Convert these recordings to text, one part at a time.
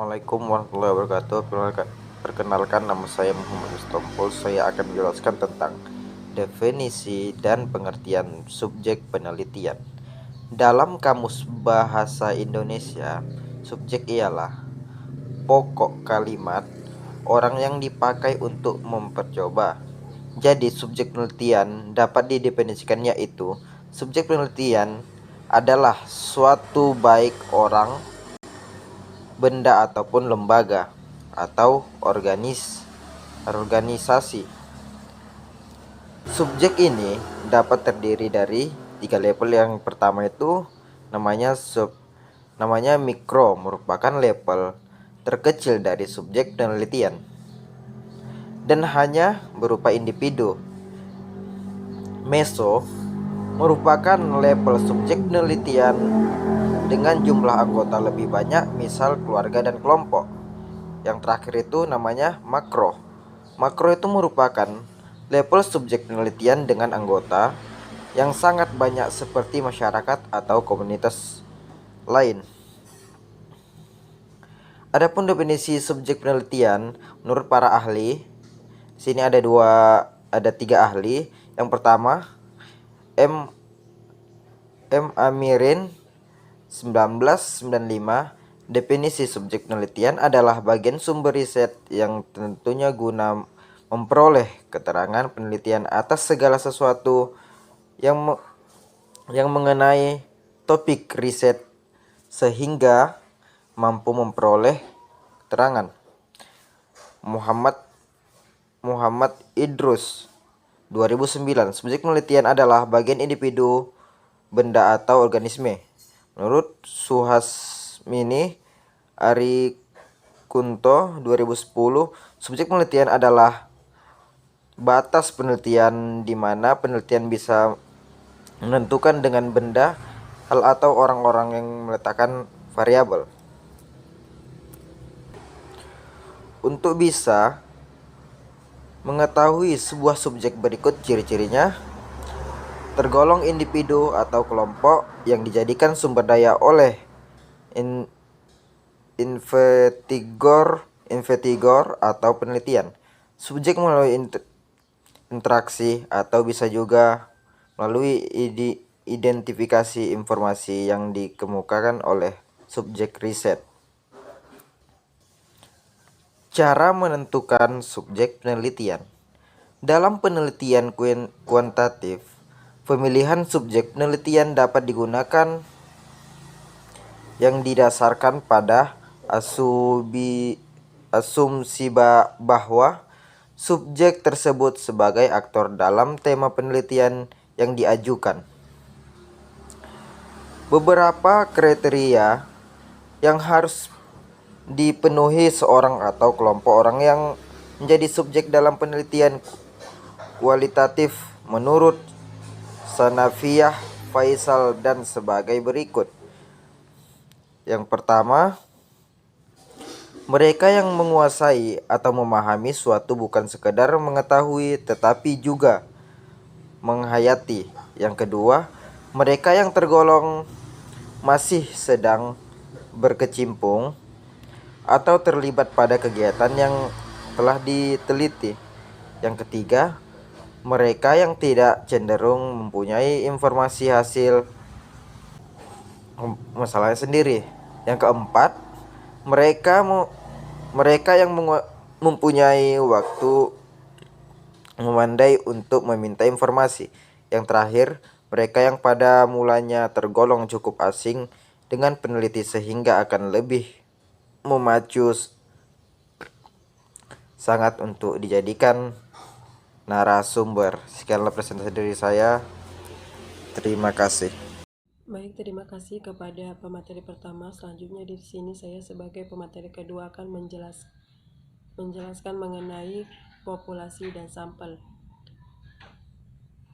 Assalamualaikum warahmatullahi wabarakatuh. Perkenalkan, nama saya Muhammad Mustompul. Saya akan menjelaskan tentang definisi dan pengertian subjek penelitian. Dalam Kamus Bahasa Indonesia, subjek ialah pokok kalimat orang yang dipakai untuk mempercoba. Jadi subjek penelitian dapat didefinisikan yaitu subjek penelitian adalah suatu baik orang, benda ataupun lembaga atau organisasi. Subjek ini dapat terdiri dari 3 level. Yang pertama itu namanya mikro, merupakan level terkecil dari subjek penelitian dan hanya berupa individu. Meso merupakan level subjek penelitian dengan jumlah anggota lebih banyak, misal keluarga dan kelompok. Yang terakhir itu namanya makro. Makro itu merupakan level subjek penelitian dengan anggota yang sangat banyak seperti masyarakat atau komunitas lain. Adapun definisi subjek penelitian menurut para ahli, sini ada 3 ahli. Yang pertama, M. Amirin 1995. Definisi subjek penelitian adalah bagian sumber riset yang tentunya guna memperoleh keterangan penelitian atas segala sesuatu yang mengenai topik riset sehingga mampu memperoleh keterangan. Muhammad Idrus 2009. Subjek penelitian adalah bagian individu, benda atau organisme. Menurut Suhasmini Arikunto 2010, subjek penelitian adalah batas penelitian di mana penelitian bisa menentukan dengan benda, hal atau orang-orang yang meletakkan variabel. Untuk bisa mengetahui sebuah subjek, berikut ciri-cirinya. Tergolong individu atau kelompok yang dijadikan sumber daya oleh investigator atau penelitian. Subjek melalui interaksi atau bisa juga melalui identifikasi informasi yang dikemukakan oleh subjek riset. Cara menentukan subjek penelitian. Dalam penelitian kuantitatif, pemilihan subjek penelitian dapat digunakan yang didasarkan pada asumsi bahwa subjek tersebut sebagai aktor dalam tema penelitian yang diajukan. Beberapa kriteria yang harus dipenuhi seorang atau kelompok orang yang menjadi subjek dalam penelitian kualitatif menurut Sanafiyah, Faisal dan sebagai berikut. Yang pertama, mereka yang menguasai atau memahami suatu, bukan sekedar mengetahui tetapi juga menghayati. Yang kedua, mereka yang tergolong masih sedang berkecimpung atau terlibat pada kegiatan yang telah diteliti. Yang ketiga, mereka yang tidak cenderung mempunyai informasi hasil masalahnya sendiri. Yang keempat, mereka yang mempunyai waktu memandai untuk meminta informasi. Yang terakhir, mereka yang pada mulanya tergolong cukup asing dengan peneliti sehingga akan lebih memacu sangat untuk dijadikan narasumber. Sekianlah presentasi dari saya. Terima kasih. Baik, terima kasih kepada pemateri pertama. Selanjutnya di sini saya sebagai pemateri kedua akan menjelaskan mengenai populasi dan sampel.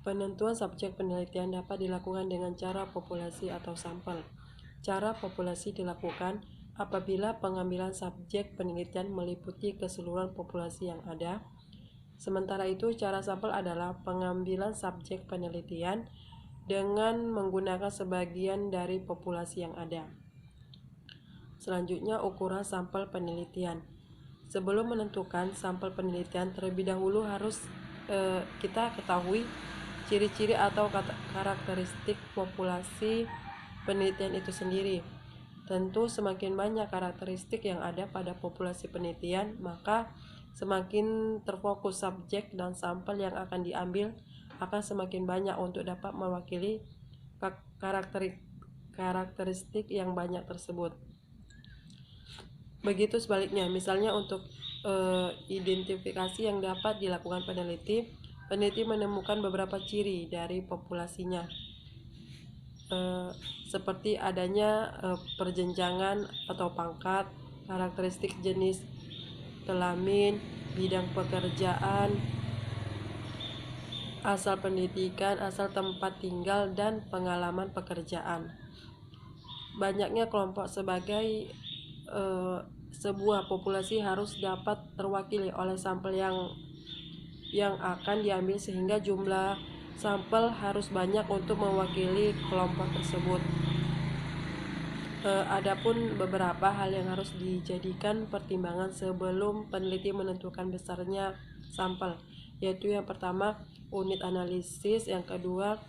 Penentuan subjek penelitian dapat dilakukan dengan cara populasi atau sampel. Cara populasi dilakukan apabila pengambilan subjek penelitian meliputi keseluruhan populasi yang ada. Sementara itu, cara sampel adalah pengambilan subjek penelitian dengan menggunakan sebagian dari populasi yang ada. Selanjutnya, ukuran sampel penelitian. Sebelum menentukan sampel penelitian, terlebih dahulu harus kita ketahui ciri-ciri atau karakteristik populasi penelitian itu sendiri. Tentu semakin banyak karakteristik yang ada pada populasi penelitian, maka semakin terfokus subjek dan sampel yang akan diambil akan semakin banyak untuk dapat mewakili karakteristik yang banyak tersebut. Begitu sebaliknya, misalnya untuk identifikasi yang dapat dilakukan peneliti menemukan beberapa ciri dari populasinya, seperti adanya perjenjangan atau pangkat, karakteristik jenis kelamin, bidang pekerjaan, asal pendidikan, asal tempat tinggal, dan pengalaman pekerjaan. Banyaknya kelompok sebagai sebuah populasi harus dapat terwakili oleh sampel yang akan diambil, sehingga jumlah sampel harus banyak untuk mewakili kelompok tersebut. Adapun beberapa hal yang harus dijadikan pertimbangan sebelum peneliti menentukan besarnya sampel, yaitu yang pertama unit analisis, yang kedua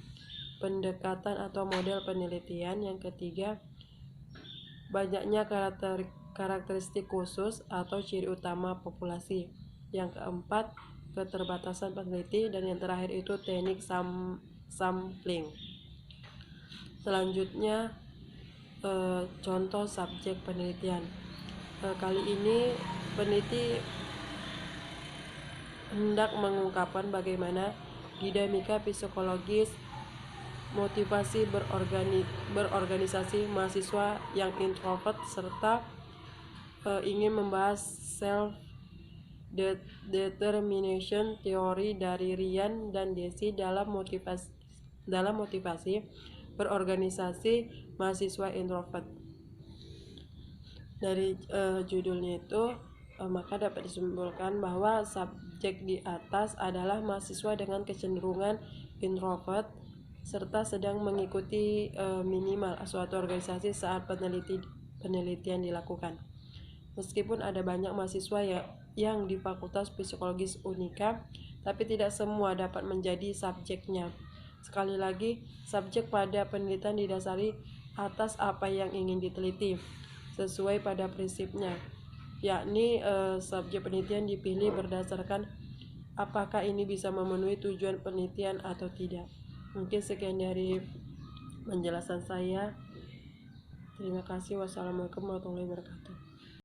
pendekatan atau model penelitian, yang ketiga banyaknya karakteristik khusus atau ciri utama populasi, yang keempat keterbatasan peneliti, dan yang terakhir itu teknik sampling. Selanjutnya contoh subjek penelitian. Kali ini peneliti hendak mengungkapkan bagaimana dinamika psikologis motivasi berorganisasi mahasiswa yang introvert, serta ingin membahas self determination teori dari Ryan dan Deci dalam motivasi berorganisasi mahasiswa introvert. Dari judulnya itu maka dapat disimpulkan bahwa subjek di atas adalah mahasiswa dengan kecenderungan introvert serta sedang mengikuti minimal suatu organisasi saat penelitian dilakukan. Meskipun ada banyak mahasiswa yang di Fakultas Psikologis Unika, tapi tidak semua dapat menjadi subjeknya. Sekali lagi, subjek pada penelitian didasari atas apa yang ingin diteliti, sesuai pada prinsipnya, yakni subjek penelitian dipilih berdasarkan apakah ini bisa memenuhi tujuan penelitian atau tidak. Mungkin sekian dari penjelasan saya. Terima kasih. Wassalamualaikum warahmatullahi wabarakatuh.